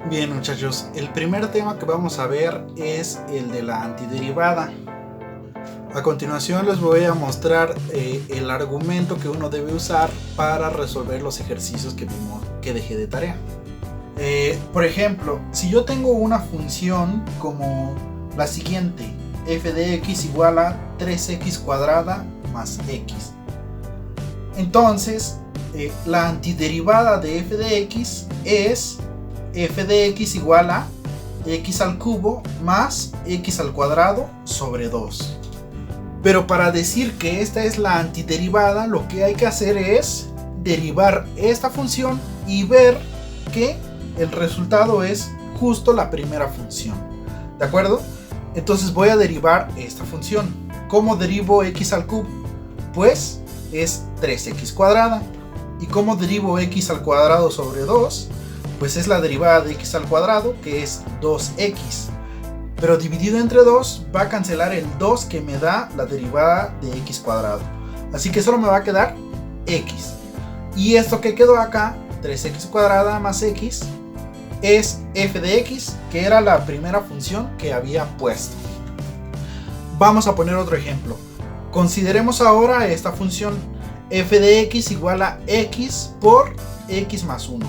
Bien, muchachos, el primer tema que vamos a ver es el de la antiderivada. A continuación les voy a mostrar el argumento que uno debe usar para resolver los ejercicios que vimos que dejé de tarea. Por ejemplo, si yo tengo una función como la siguiente, f de x igual a 3x cuadrada más x. Entonces, la antiderivada de f de x es f de x igual a x al cubo más x al cuadrado sobre 2. Pero para decir que esta es la antiderivada, lo que hay que hacer es derivar esta función y ver que el resultado es justo la primera función. ¿De acuerdo? Entonces voy a derivar esta función. ¿Cómo derivo x al cubo? Pues es 3x cuadrada. ¿Y cómo derivo x al cuadrado sobre 2? Pues es la derivada de x al cuadrado, que es 2x. Pero dividido entre 2 va a cancelar el 2 que me da la derivada de x cuadrado. Así que solo me va a quedar x. Y esto que quedó acá, 3x cuadrada más x, es f de x, que era la primera función que había puesto. Vamos a poner otro ejemplo. Consideremos ahora esta función, f de x igual a x por x más 1.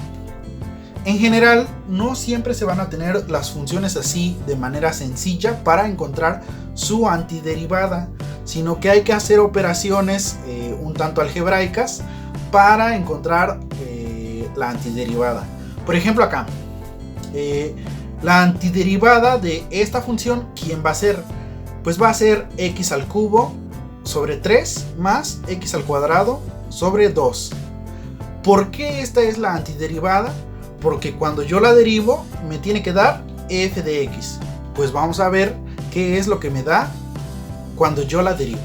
En general, no siempre se van a tener las funciones así de manera sencilla para encontrar su antiderivada, sino que hay que hacer operaciones un tanto algebraicas para encontrar la antiderivada. Por ejemplo, acá, la antiderivada de esta función, ¿quién va a ser? Pues va a ser x al cubo sobre 3 más x al cuadrado sobre 2. ¿Por qué esta es la antiderivada? Porque cuando yo la derivo me tiene que dar f de x. Pues vamos a ver qué es lo que me da cuando yo la derivo.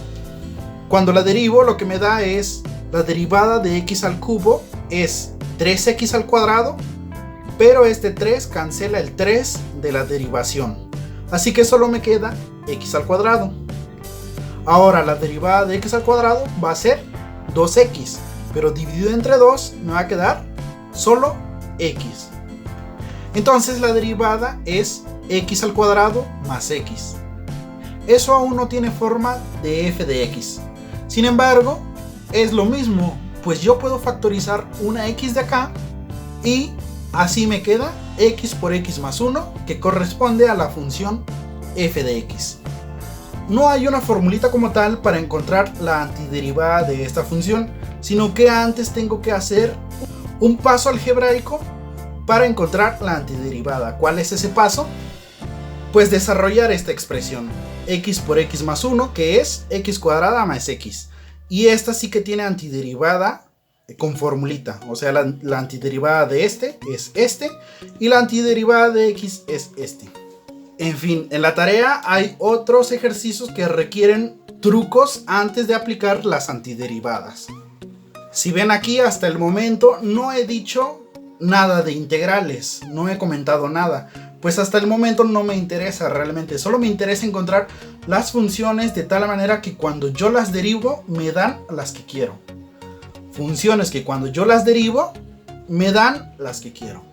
Cuando la derivo, lo que me da es la derivada de x al cubo es 3x al cuadrado, pero este 3 cancela el 3 de la derivación. Así que solo me queda x al cuadrado. Ahora la derivada de x al cuadrado va a ser 2x, pero dividido entre 2 me va a quedar solo x. Entonces la derivada es x al cuadrado más x. Eso aún no tiene forma de f de x. Sin embargo, es lo mismo, pues yo puedo factorizar una x de acá y así me queda x por x más 1, que corresponde a la función f de x. No hay una formulita como tal para encontrar la antiderivada de esta función, sino que antes tengo que hacer un paso algebraico para encontrar la antiderivada. ¿Cuál es ese paso? Pues desarrollar esta expresión, x por x más 1, que es x cuadrada más x. Y esta sí que tiene antiderivada con formulita, o sea, la antiderivada de este es este, y la antiderivada de x es este. En fin, en la tarea hay otros ejercicios que requieren trucos antes de aplicar las antiderivadas. Si ven aquí, hasta el momento no he dicho nada de integrales, no he comentado nada, pues hasta el momento no me interesa realmente, solo me interesa encontrar las funciones de tal manera que cuando yo las derivo me dan las que quiero. Funciones que cuando yo las derivo me dan las que quiero.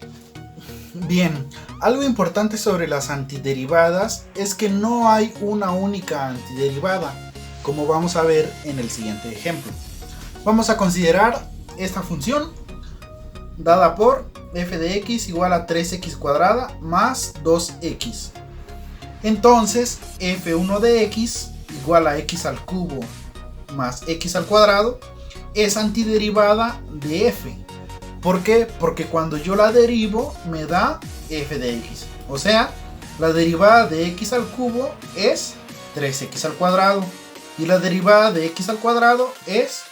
Bien, algo importante sobre las antiderivadas es que no hay una única antiderivada, como vamos a ver en el siguiente ejemplo. Vamos a considerar esta función dada por f de x igual a 3x cuadrada más 2x. Entonces f1 de x igual a x al cubo más x al cuadrado es antiderivada de f. ¿Por qué? Porque cuando yo la derivo me da f de x. O sea, la derivada de x al cubo es 3x al cuadrado. Y la derivada de x al cuadrado es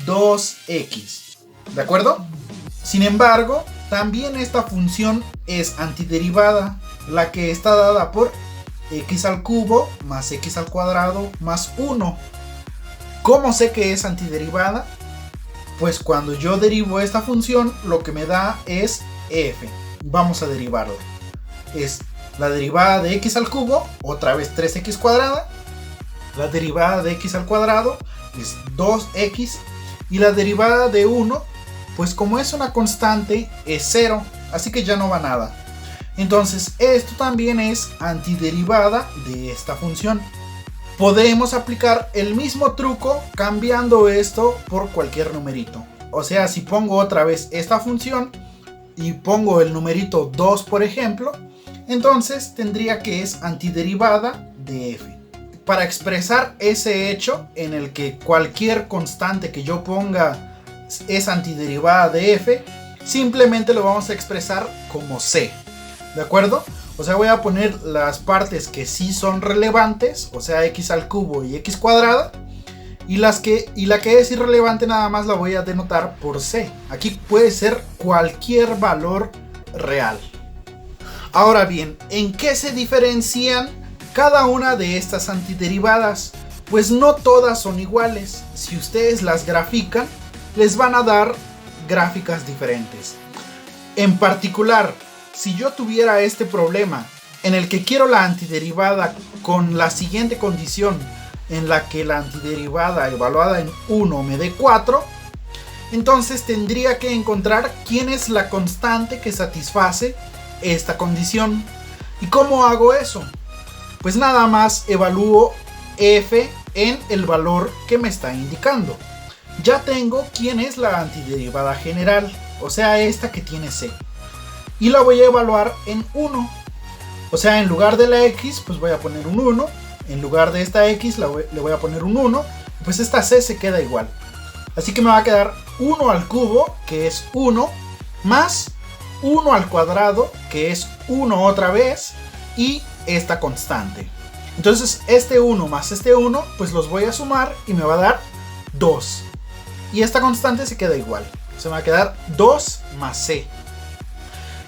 2x. ¿De acuerdo? Sin embargo, también esta función es antiderivada, la que está dada por x al cubo más x al cuadrado más 1. ¿Cómo sé que es antiderivada? Pues cuando yo derivo esta función, lo que me da es f. Vamos a derivarla. Es la derivada de x al cubo, otra vez 3x cuadrada. La derivada de x al cuadrado es 2x. Y la derivada de 1, pues como es una constante, es 0. así que ya no va nada. Entonces esto también es antiderivada de esta función. Podemos aplicar el mismo truco cambiando esto por cualquier numerito. O sea, si pongo otra vez esta función y pongo el numerito 2 por ejemplo, entonces tendría que es antiderivada de f. Para expresar ese hecho en el que cualquier constante que yo ponga es antiderivada de f, simplemente lo vamos a expresar como c. ¿De acuerdo? O sea, voy a poner las partes que sí son relevantes, o sea, x al cubo y x cuadrada. Y la que es irrelevante nada más la voy a denotar por c. Aquí puede ser cualquier valor real. Ahora bien, ¿en qué se diferencian cada una de estas antiderivadas? Pues no todas son iguales. Si ustedes las grafican, les van a dar gráficas diferentes. En particular, si yo tuviera este problema en el que quiero la antiderivada con la siguiente condición, en la que la antiderivada evaluada en 1 me dé 4, entonces tendría que encontrar quién es la constante que satisface esta condición. ¿Y cómo hago eso? Pues nada más evalúo f en el valor que me está indicando. Ya tengo quién es la antiderivada general, o sea, esta que tiene c. Y la voy a evaluar en 1. O sea, en lugar de la x, pues voy a poner un 1. En lugar de esta x, le voy a poner un 1. Pues esta c se queda igual. Así que me va a quedar 1 al cubo, que es 1, más 1 al cuadrado, que es 1 otra vez, y esta constante. Entonces, este 1 más este 1, pues los voy a sumar y me va a dar 2. Y esta constante se queda igual. Se me va a quedar 2 más c.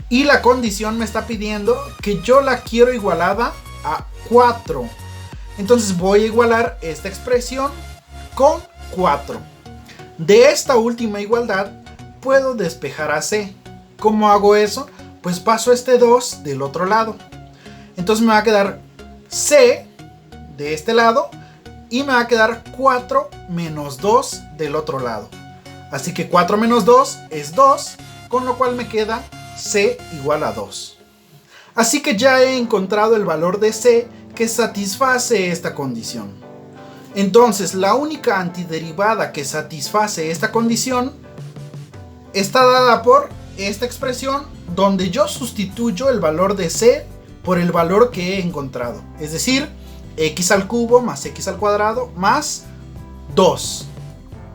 Y la condición me está pidiendo que yo la quiero igualada a 4. Entonces voy a igualar esta expresión con 4. De esta última igualdad puedo despejar a c. ¿Cómo hago eso? Pues paso este 2 del otro lado. Entonces me va a quedar c de este lado y me va a quedar 4 menos 2 del otro lado. Así que 4 menos 2 es 2, con lo cual me queda c igual a 2. Así que ya he encontrado el valor de c que satisface esta condición. Entonces la única antiderivada que satisface esta condición está dada por esta expresión donde yo sustituyo el valor de c por el valor que he encontrado. Es decir, x al cubo más x al cuadrado más 2.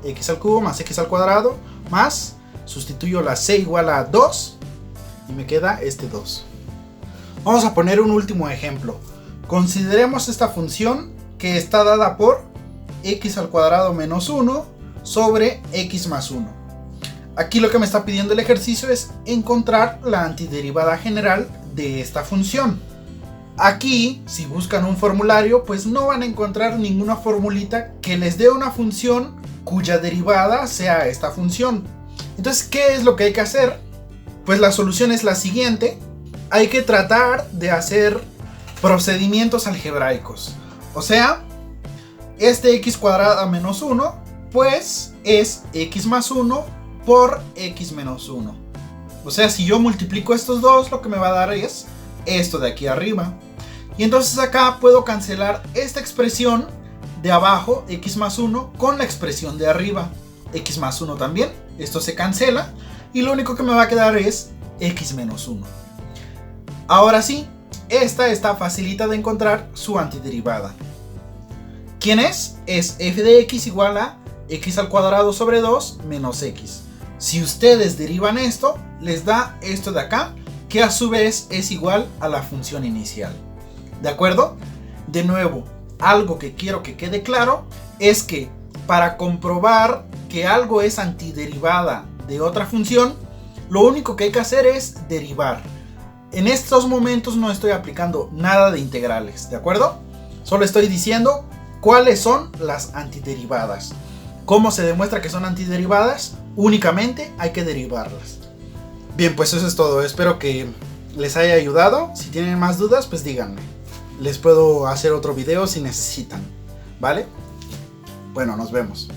X al cubo más x al cuadrado más, sustituyo la c igual a 2 y me queda este 2. Vamos a poner un último ejemplo. Consideremos esta función que está dada por x al cuadrado menos 1 sobre x más 1. Aquí lo que me está pidiendo el ejercicio es encontrar la antiderivada general de esta función. Aquí, si buscan un formulario, pues no van a encontrar ninguna formulita que les dé una función cuya derivada sea esta función. Entonces, ¿qué es lo que hay que hacer? Pues la solución es la siguiente. Hay que tratar de hacer procedimientos algebraicos. O sea, este x cuadrada menos 1, pues es x más 1 por x menos 1. O sea, si yo multiplico estos dos, lo que me va a dar es esto de aquí arriba. Y entonces acá puedo cancelar esta expresión de abajo, x más 1, con la expresión de arriba, x más 1 también. Esto se cancela y lo único que me va a quedar es x menos 1. Ahora sí, esta está facilita de encontrar su antiderivada. ¿Quién es? Es f de x igual a x al cuadrado sobre 2 menos x. Si ustedes derivan esto, les da esto de acá, que a su vez es igual a la función inicial. ¿De acuerdo? De nuevo, algo que quiero que quede claro es que para comprobar que algo es antiderivada de otra función, lo único que hay que hacer es derivar. En estos momentos no estoy aplicando nada de integrales, ¿de acuerdo? Solo estoy diciendo cuáles son las antiderivadas. ¿Cómo se demuestra que son antiderivadas? Únicamente hay que derivarlas. Bien, pues eso es todo. Espero que les haya ayudado. Si tienen más dudas, pues díganme. Les puedo hacer otro video si necesitan, ¿vale? Bueno, nos vemos.